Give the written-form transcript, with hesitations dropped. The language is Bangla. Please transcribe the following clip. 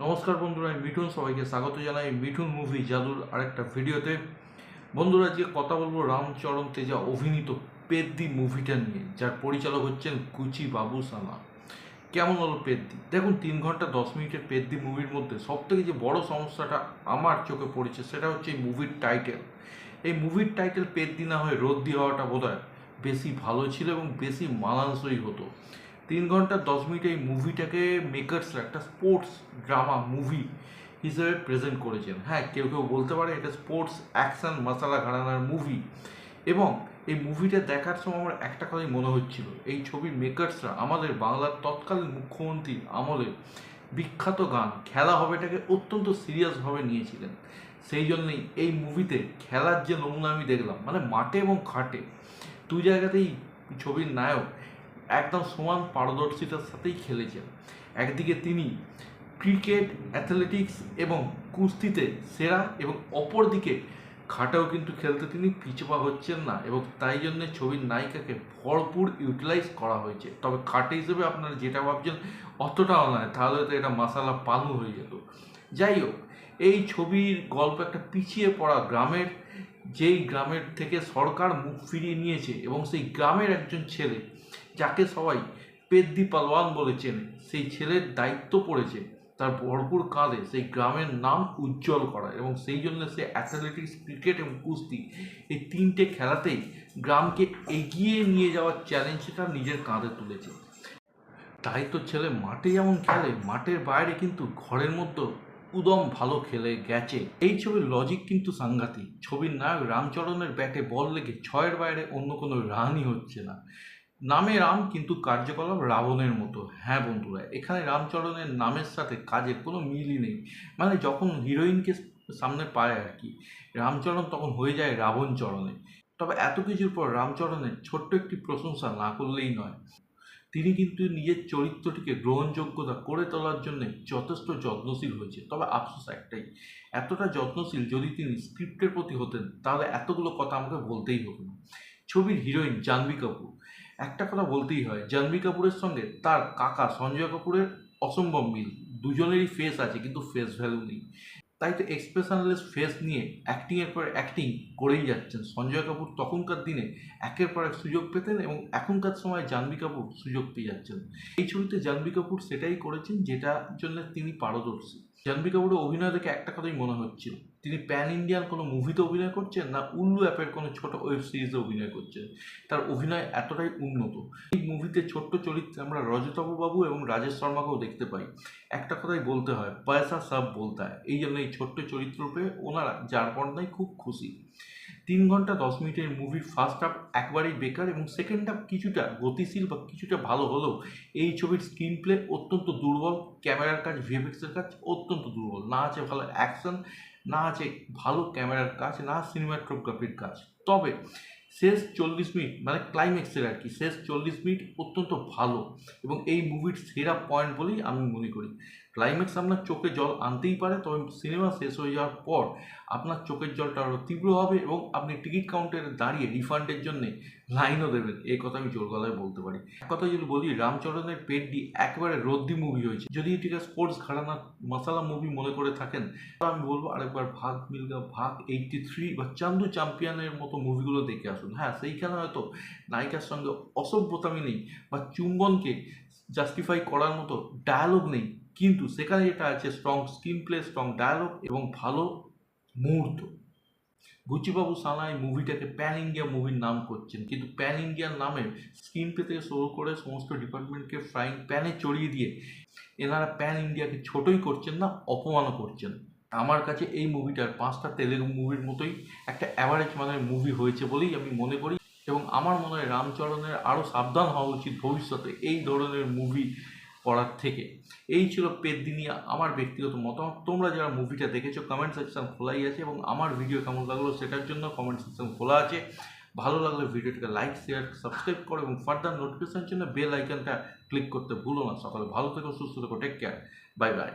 নমস্কার বন্ধুরা, আমি মিঠুন। সবাইকে স্বাগত জানাই মিঠুন মুভি জাদুর আরেকটা ভিডিওতে। বন্ধুরা, আজকে কথা বলবো রামচরণ তেজা অভিনীত পেদ্দি মুভিটা নিয়ে, যার পরিচালক হচ্ছেন কুচি বাবু সানা। কেমন হলো পেদ্দি? দেখুন, 3 ঘন্টা 10 মিনিটের পেদ্দি মুভির মধ্যে সবথেকে যে বড় সমস্যাটা আমার চোখে পড়েছে সেটা হচ্ছে এই মুভির টাইটেল। এই মুভির টাইটেল পেদ্দি না হয়ে রদ্দি হওয়াটা বোধহয় বেশি ভালো ছিল এবং বেশি মানানসই হতো। 3 ঘন্টা 10 মিনিট এই মুভিটাকে মেকার্সরা একটা স্পোর্টস ড্রামা মুভি হিসেবে প্রেজেন্ট করেছেন। হ্যাঁ, কেউ কেউ বলতে পারে এটা স্পোর্টস অ্যাকশন মশালা ঘরানার মুভি। এবং এই মুভিটা দেখার সময় আমার একটা কথাই মনে হচ্ছিল, এই ছবির মেকার্সরা আমাদের বাংলার তৎকালীন মুখ্যমন্ত্রীর আমলে বিখ্যাত গান খেলা হবেটাকে অত্যন্ত সিরিয়াসভাবে নিয়েছিলেন। সেই জন্যই এই মুভিতে খেলার যে নমুনা আমি দেখলাম, মানে মাঠে এবং ঘাটে দুই জায়গাতেই ছবির নায়ক একদম সমান পারদর্শিতার সাথেই খেলেছেন। একদিকে তিনি ক্রিকেট, অ্যাথলেটিক্স এবং কুস্তিতে সেরা, এবং অপরদিকে খাটেও কিন্তু খেলতে তিনি পিছপা হচ্ছেন না, এবং তাই জন্য ছবির নায়িকাকে ভরপুর ইউটিলাইজ করা হয়েছে। তবে খাটে হিসেবে আপনারা যেটা ভাবছেন অতটাও নয়, তাহলে তো এটা মশালা পানু হয়ে যেত। যাই হোক, এই ছবির গল্প একটা পিছিয়ে পড়া গ্রামের, যেই গ্রামের থেকে সরকার মুখ ফিরিয়ে নিয়েছে, এবং সেই গ্রামের একজন ছেলে যাকে সবাই পেদ্দি পালোয়ান বলে চেনে, সেই ছেলের দায়িত্ব পড়েছে তার ভরপুর কাঁধে সেই গ্রামের নাম উজ্জ্বল করা, এবং সেই জন্য সে অ্যাথলেটিক্স, ক্রিকেট এবং কুস্তি এই 3টে খেলাতেই গ্রামকে এগিয়ে নিয়ে যাওয়ার চ্যালেঞ্জটা নিজের কাঁধে তুলেছে। তাই তো ছেলে মাঠে যেমন খেলে, মাঠের বাইরে কিন্তু ঘরের মধ্যে উদম ভালো খেলে গেছে। এই ছবির লজিক কিন্তু সাংঘাতিক। ছবির নায়ক রামচরণের ব্যাটে বল লেগে 6-এর বাইরে অন্য কোনো রানই হচ্ছে না। নামে রাম, কিন্তু কার্যকলাপ রাবণের মতো। হ্যাঁ বন্ধুরা, এখানে রামচরণের নামের সাথে কাজের কোনো মিলই নেই। মানে যখন হিরোইনকে সামনে পায় আর কি, রামচরণ তখন হয়ে যায় রাবণ চরণে। তবে এত কিছুর পর রামচরণের ছোট্ট একটি প্রশংসা না করলেই নয়। তিনি কিন্তু নিজের চরিত্রটিকে গ্রহণযোগ্যতা করে তোলার জন্য যথেষ্ট যত্নশীল হয়েছে। তবে আফসোস একটাই, এতটা যত্নশীল যদি তিনি স্ক্রিপ্টের প্রতি হতেন তাহলে এতগুলো কথা আমাকে বলতেই হতো না। ছবির হিরোইন জাহ্নবী কাপুর, একটা কথা বলতেই হয়, জাহ্নবী কাপুরের সঙ্গে তার কাকা সঞ্জয় কাপুরের অসম্ভব মিল। দুজনেরই ফেস আছে কিন্তু ফেস ভ্যালু নেই। তাই তো এক্সপ্রেশনলেস ফেস নিয়ে অ্যাক্টিংয়ের পর অ্যাক্টিং করেই যাচ্ছেন। সঞ্জয় কাপুর তখনকার দিনে একের পর এক সুযোগ পেতেন, এবং এখনকার সময় জাহ্নবী কাপুর সুযোগ পেয়ে যাচ্ছেন। এই ছবিতে জাহ্নবী কাপুর সেটাই করেছেন যেটার জন্য তিনি পারদর্শী। জাহ্নবী কাপুরের অভিনয় দেখে একটা কথাই মনে হচ্ছিল, তিনি প্যান ইন্ডিয়ান কোনো মুভিতে অভিনয় করছেন না উল্লু অ্যাপের কোনো ছোট ওয়েব সিরিজে অভিনয় করছেন। তার অভিনয় এতটাই উন্নত। এই মুভিতে ছোট্ট চরিত্রে আমরা রজতাভ বাবু এবং রাজেশ শর্মাকেও দেখতে পাই। একটা কথাই বলতে হয়, পয়সা সব বলতা হয়। এই জন্য এই ছোট্ট চরিত্ররূপে ওনারা যার পর্দায় খুব খুশি। 3 ঘন্টা 10 মিনিটের মুভির ফার্স্ট হাফ একবারেই বেকার, এবং সেকেন্ড হাফ কিছুটা গতিশীল বা কিছুটা ভালো হলেও এই ছবির স্ক্রিন প্লে অত্যন্ত দুর্বল। ক্যামেরার কাজ, ভিএফএক্সের কাজ অত্যন্ত দুর্বল। না আছে ভালো অ্যাকশন, না আছে ভালো ক্যামেরার কাজ, না সিনেমাটোগ্রাফির কাজ। তবে শেষ 40 মিনিট, মানে ক্লাইম্যাক্সের আর কি, শেষ 40 মিনিট অত্যন্ত ভালো, এবং এই মুভির সেরা পয়েন্ট বলেই আমি মনে করি। ক্লাইম্যাক্স আপনার চোখে জল আনতেই পারে, তবে সিনেমা শেষ হয়ে যাওয়ার পর আপনার চোখের জলটা আরও তীব্র হবে, এবং আপনি টিকিট কাউন্টারে দাঁড়িয়ে রিফান্ডের জন্য লাইনও দেবেন। এই কথা আমি জোর গলায় বলতে পারি। এক কথা যদি বলি, রামচরণের পেড্ডি একেবারে রদ্দি মুভি হয়েছে। যদি এটিকে স্পোর্টস ঘরানা মশালা মুভি মনে করে থাকেন, আমি বলবো আরেকবার ভাগ মিলগা ভাগ, 83 বা চান্দু চ্যাম্পিয়নের মতো মুভিগুলো দেখে আসুন। হ্যাঁ, সেইখানে হয়তো নায়িকার সঙ্গে অসভ্যতামি নেই বা চুম্বনকে জাস্টিফাই করার মতো ডায়ালগ নেই, কিন্তু সেখানে যেটা আছে strong screenplay, strong dialogue এবং ভালো মুহূর্ত। গুচিবাবু সানা এই মুভিটাকে প্যান ইন্ডিয়া মুভির নাম করছেন, কিন্তু প্যান ইন্ডিয়ার নামে স্ক্রিন প্লে থেকে শুরু করে সমস্ত ডিপার্টমেন্টকে ফ্রাইং প্যানে চড়িয়ে দিয়ে এনারা প্যান ইন্ডিয়াকে ছোটই করছেন না, অপমানও করছেন। আমার কাছে এই মুভিটার 5টা তেলেগু মুভির মতোই একটা অ্যাভারেজ মানের মুভি হয়েছে বলেই আমি মনে করি, এবং আমার মনে হয় রামচরণের আরও সাবধান হওয়া উচিত ভবিষ্যতে এই ধরনের মুভি করার থেকে। এই ছিল পেদ্দি নিয়ে আমার ব্যক্তিগত মতামত। তোমরা যারা মুভিটা দেখেছো কমেন্ট সেকশন খোলাই আছে, এবং আমার ভিডিও কেমন লাগলো সেটার জন্য কমেন্ট সেকশন খোলা আছে। ভালো লাগলে ভিডিওটাকে লাইক, শেয়ার, সাবস্ক্রাইব করো, এবং ফার্দার নোটিফিকেশনের জন্য বেল আইকনটা ক্লিক করতে ভুলো না। সকালে ভালো থেকো, সুস্থ থেকো, টেক কেয়ার, বাই বাই।